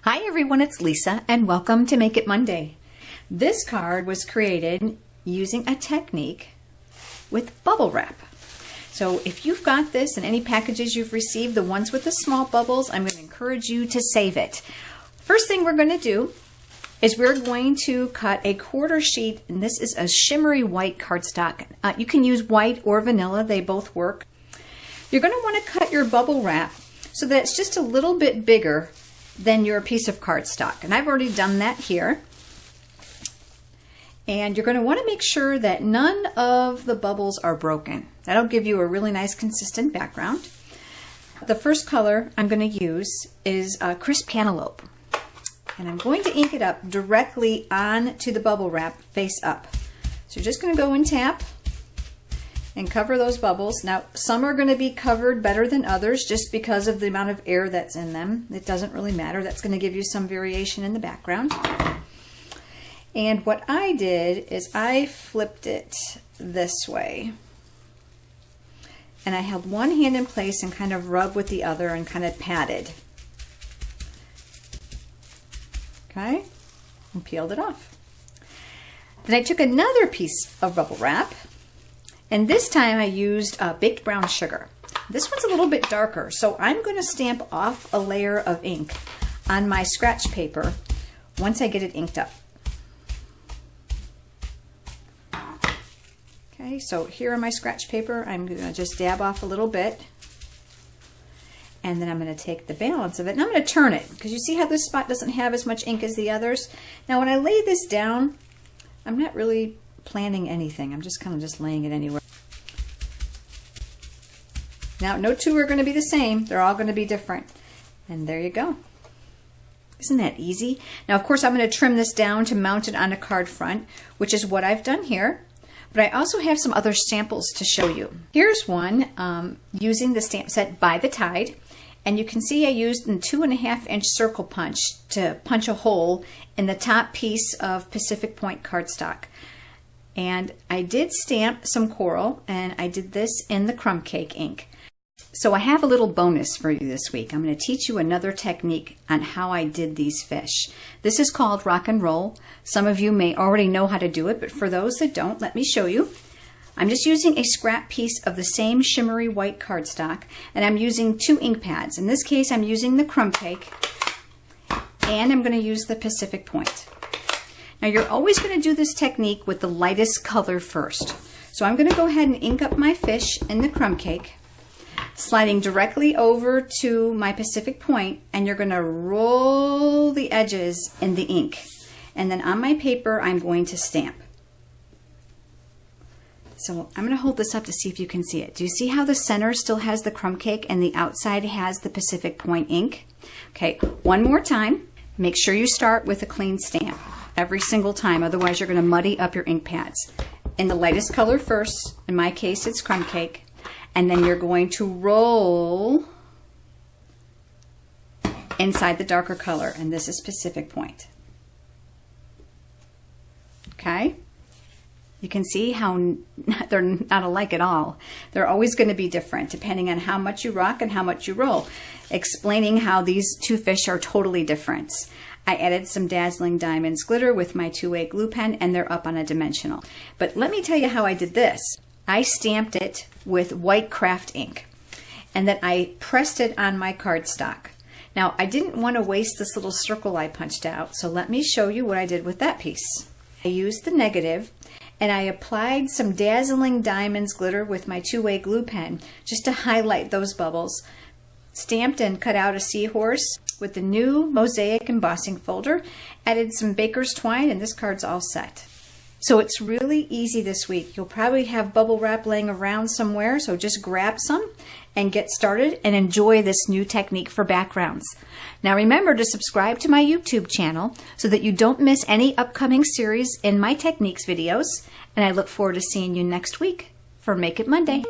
Hi everyone, it's Lisa and welcome to Make It Monday. This card was created using a technique with bubble wrap. So if you've got this in any packages you've received, the ones with the small bubbles, I'm going to encourage you to save it. First thing we're going to do is we're going to cut a quarter sheet, and this is a shimmery white cardstock. You can use white or vanilla, they both work. You're going to want to cut your bubble wrap so that it's just a little bit bigger than your piece of cardstock. And I've already done that here. And you're going to want to make sure that none of the bubbles are broken. That'll give you a really nice consistent background. The first color I'm going to use is Crisp Cantaloupe. And I'm going to ink it up directly onto the bubble wrap face up. So you're just going to go and tap and cover those bubbles. Now, some are going to be covered better than others just because of the amount of air that's in them. It doesn't really matter. That's going to give you some variation in the background. And what I did is I flipped it this way. And I held one hand in place and kind of rubbed with the other and kind of patted. Okay, and peeled it off. Then I took another piece of bubble wrap, and this time I used baked brown sugar. This one's a little bit darker, so I'm going to stamp off a layer of ink on my scratch paper once I get it inked up. Okay, so here on my scratch paper, I'm going to just dab off a little bit. And then I'm going to take the balance of it and I'm going to turn it, because you see how this spot doesn't have as much ink as the others. Now when I lay this down, I'm not really planning anything. I'm just kind of just laying it anywhere. Now no two are going to be the same. They're all going to be different. And there you go. Isn't that easy? Now of course I'm going to trim this down to mount it on a card front, which is what I've done here. But I also have some other samples to show you. Here's one using the stamp set By the Tide. And you can see I used a 2.5-inch circle punch to punch a hole in the top piece of Pacific Point cardstock. And I did stamp some coral, and I did this in the Crumb Cake ink. So I have a little bonus for you this week. I'm going to teach you another technique on how I did these fish. This is called rock and roll. Some of you may already know how to do it, but for those that don't, let me show you. I'm just using a scrap piece of the same shimmery white cardstock, and I'm using 2 ink pads. In this case, I'm using the Crumb Cake, and I'm going to use the Pacific Point. Now, you're always going to do this technique with the lightest color first. So I'm going to go ahead and ink up my fish in the Crumb Cake, sliding directly over to my Pacific Point, and you're going to roll the edges in the ink. And then on my paper, I'm going to stamp. So I'm going to hold this up to see if you can see it. Do you see how the center still has the Crumb Cake and the outside has the Pacific Point ink? Okay, one more time. Make sure you start with a clean stamp every single time, otherwise you're going to muddy up your ink pads. In the lightest color first, in my case it's Crumb Cake, and then you're going to roll inside the darker color, and this is Pacific Point. Okay? You can see how they're not alike at all. They're always going to be different depending on how much you rock and how much you roll. Explaining how these two fish are totally different. I added some Dazzling Diamonds glitter with my 2A glue pen, and they're up on a dimensional. But let me tell you how I did this. I stamped it with white craft ink, and then I pressed it on my cardstock. Now I didn't want to waste this little circle I punched out, so let me show you what I did with that piece. I used the negative, and I applied some Dazzling Diamonds glitter with my 2A glue pen just to highlight those bubbles. Stamped and cut out a seahorse with the new Mosaic embossing folder. Added some baker's twine, and this card's all set. So it's really easy this week. You'll probably have bubble wrap laying around somewhere, so just grab some and get started and enjoy this new technique for backgrounds. Now remember to subscribe to my YouTube channel so that you don't miss any upcoming series in my techniques videos, and I look forward to seeing you next week for Make It Monday.